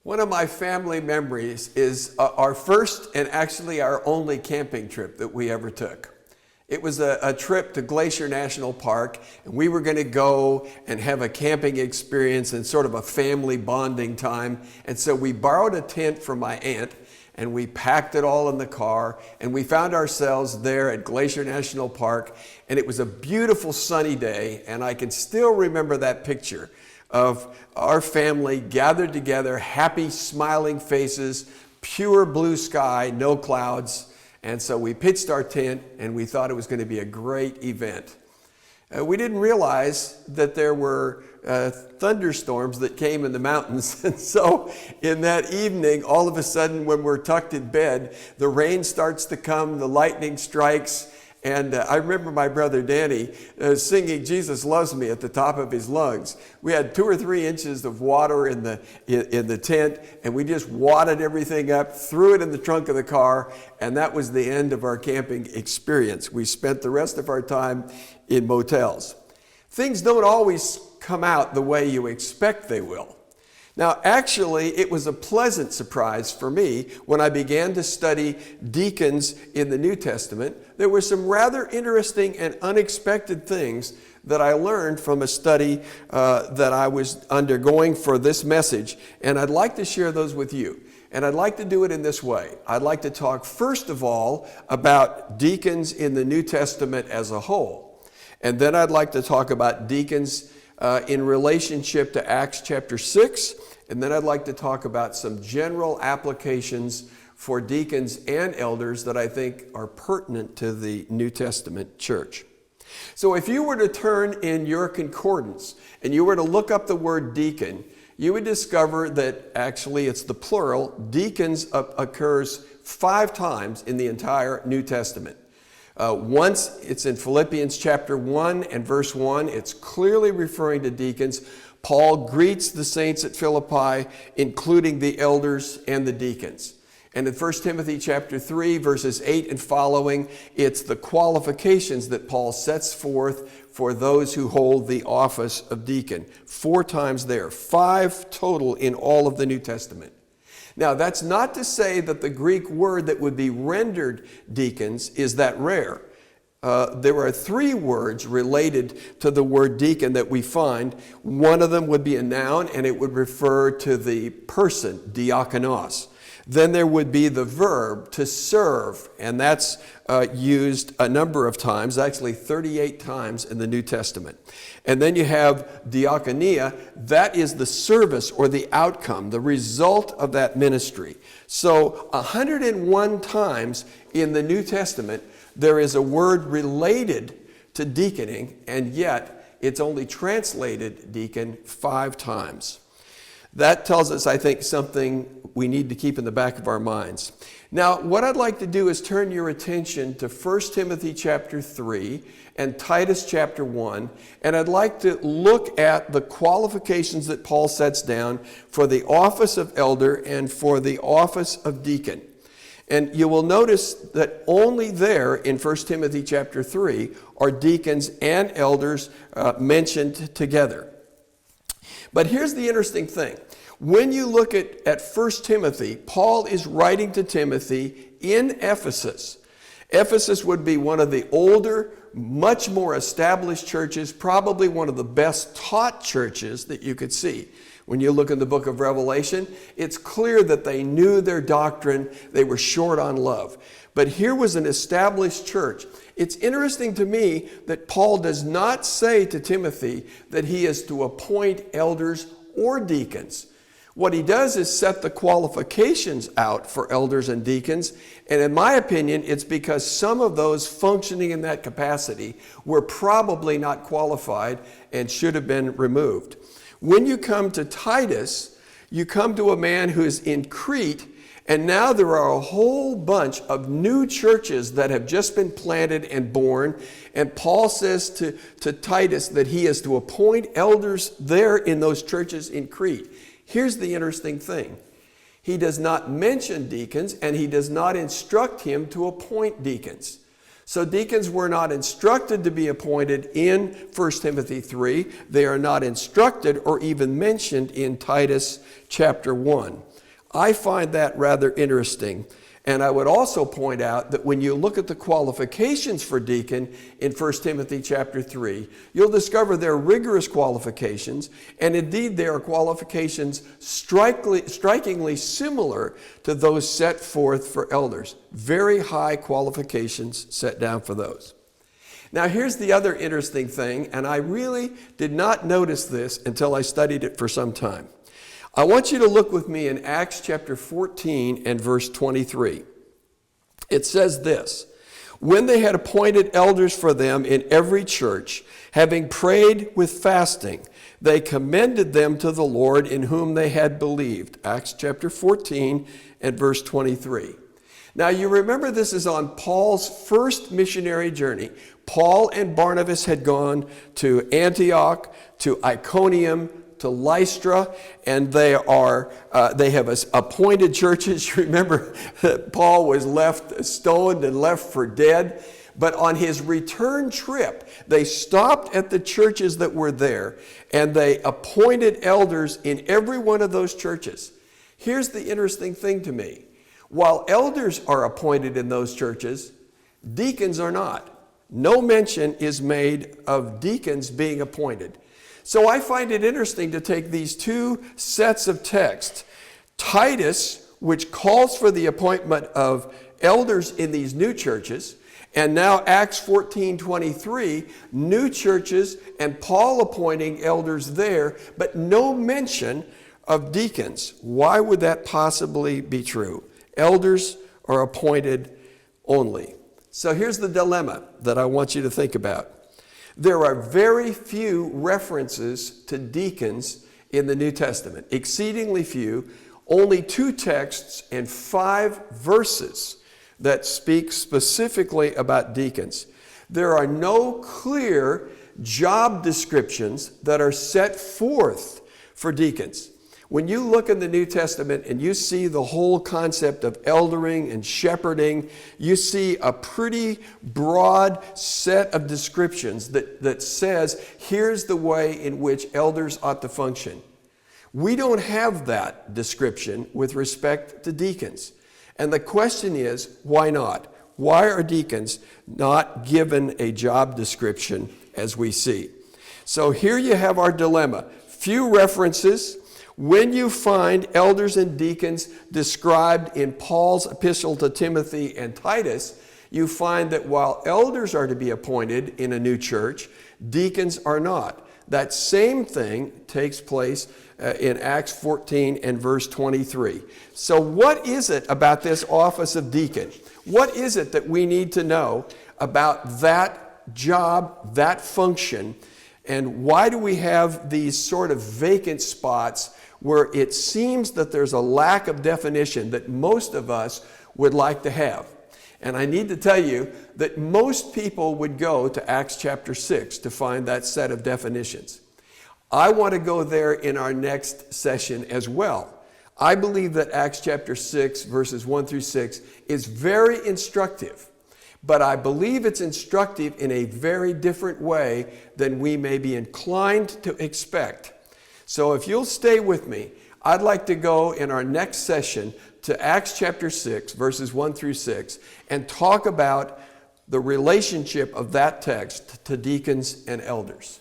One of my family memories is our first and actually our only camping trip that we ever took. It was a trip to Glacier National Park, and we were going to go and have a camping experience and sort of a family bonding time. And so we borrowed a tent from my aunt, and we packed it all in the car, and we found ourselves there at Glacier National Park, and it was a beautiful sunny day, and I can still remember that picture of our family gathered together, happy, smiling faces, pure blue sky, no clouds. And so we pitched our tent, and we thought it was going to be a great event. We didn't realize that there were thunderstorms that came in the mountains. And so in that evening, all of a sudden, when we're tucked in bed, the rain starts to come, the lightning strikes. And I remember my brother Danny singing "Jesus Loves Me" at the top of his lungs. We had 2 or 3 inches of water in the tent, and we just wadded everything up, threw it in the trunk of the car, and that was the end of our camping experience. We spent the rest of our time in motels. Things don't always come out the way you expect they will. Now, actually, it was a pleasant surprise for me when I began to study deacons in the New Testament. There were some rather interesting and unexpected things that I learned from a study that I was undergoing for this message, and I'd like to share those with you. And I'd like to do it in this way. I'd like to talk first of all about deacons in the New Testament as a whole. And then I'd like to talk about deacons in relationship to Acts chapter 6. And then I'd like to talk about some general applications for deacons and elders that I think are pertinent to the New Testament church. So if you were to turn in your concordance and you were to look up the word deacon, you would discover that actually it's the plural. Deacons occurs 5 times in the entire New Testament. Once it's in Philippians chapter 1 and verse 1. It's clearly referring to deacons. Paul greets the saints at Philippi, including the elders and the deacons. And in 1 Timothy chapter 3, verses 8 and following, it's the qualifications that Paul sets forth for those who hold the office of deacon. 4 times there, 5 total in all of the New Testament. Now, that's not to say that the Greek word that would be rendered deacons is that rare. There are 3 words related to the word deacon that we find. One of them would be a noun, and it would refer to the person, diakonos. Then there would be the verb to serve, and that's used a number of times, actually 38 times in the New Testament. And then you have diakonia. That is the service or the outcome, the result of that ministry. So 101 times in the New Testament, there is a word related to deaconing, and yet it's only translated deacon 5 times. That tells us, I think, something we need to keep in the back of our minds. Now, what I'd like to do is turn your attention to 1 Timothy chapter 3 and Titus chapter 1, and I'd like to look at the qualifications that Paul sets down for the office of elder and for the office of deacon. And you will notice that only there in 1 Timothy chapter 3 are deacons and elders mentioned together. But here's the interesting thing. When you look at 1 Timothy, Paul is writing to Timothy in Ephesus. Ephesus would be one of the older, much more established churches, probably one of the best taught churches that you could see. When you look in the book of Revelation, it's clear that they knew their doctrine. They were short on love. But here was an established church. It's interesting to me that Paul does not say to Timothy that he is to appoint elders or deacons. What he does is set the qualifications out for elders and deacons. And in my opinion, it's because some of those functioning in that capacity were probably not qualified and should have been removed. When you come to Titus, you come to a man who is in Crete, and now there are a whole bunch of new churches that have just been planted and born. And Paul says to Titus that he is to appoint elders there in those churches in Crete. Here's the interesting thing. He does not mention deacons, and he does not instruct him to appoint deacons. So deacons were not instructed to be appointed in 1 Timothy 3. They are not instructed or even mentioned in Titus chapter 1. I find that rather interesting. And I would also point out that when you look at the qualifications for deacon in 1 Timothy chapter 3, you'll discover they're rigorous qualifications, and indeed they are qualifications strikingly similar to those set forth for elders. Very high qualifications set down for those. Now here's the other interesting thing, and I really did not notice this until I studied it for some time. I want you to look with me in Acts chapter 14 and verse 23. It says this: "When they had appointed elders for them in every church, having prayed with fasting, they commended them to the Lord in whom they had believed." Acts chapter 14 and verse 23. Now you remember this is on Paul's first missionary journey. Paul and Barnabas had gone to Antioch, to Iconium, to Lystra, and they have appointed churches. Remember that Paul was left stoned and left for dead. But on his return trip, they stopped at the churches that were there, and they appointed elders in every one of those churches. Here's the interesting thing to me. While elders are appointed in those churches, deacons are not. No mention is made of deacons being appointed. So I find it interesting to take these two sets of texts, Titus, which calls for the appointment of elders in these new churches, and now Acts 14:23, new churches and Paul appointing elders there, but no mention of deacons. Why would that possibly be true? Elders are appointed only. So here's the dilemma that I want you to think about. There are very few references to deacons in the New Testament, exceedingly few, only 2 texts and 5 verses that speak specifically about deacons. There are no clear job descriptions that are set forth for deacons. When you look in the New Testament and you see the whole concept of eldering and shepherding, you see a pretty broad set of descriptions that says, here's the way in which elders ought to function. We don't have that description with respect to deacons. And the question is, why not? Why are deacons not given a job description as we see? So here you have our dilemma. Few references. When you find elders and deacons described in Paul's epistle to Timothy and Titus, you find that while elders are to be appointed in a new church, deacons are not. That same thing takes place in Acts 14 and verse 23. So what is it about this office of deacon? What is it that we need to know about that job, that function, and why do we have these sort of vacant spots where it seems that there's a lack of definition that most of us would like to have? And I need to tell you that most people would go to Acts chapter 6 to find that set of definitions. I want to go there in our next session as well. I believe that Acts chapter 6, verses 1 through 6, is very instructive. But I believe it's instructive in a very different way than we may be inclined to expect. So if you'll stay with me, I'd like to go in our next session to Acts chapter 6, verses 1 through 6, and talk about the relationship of that text to deacons and elders.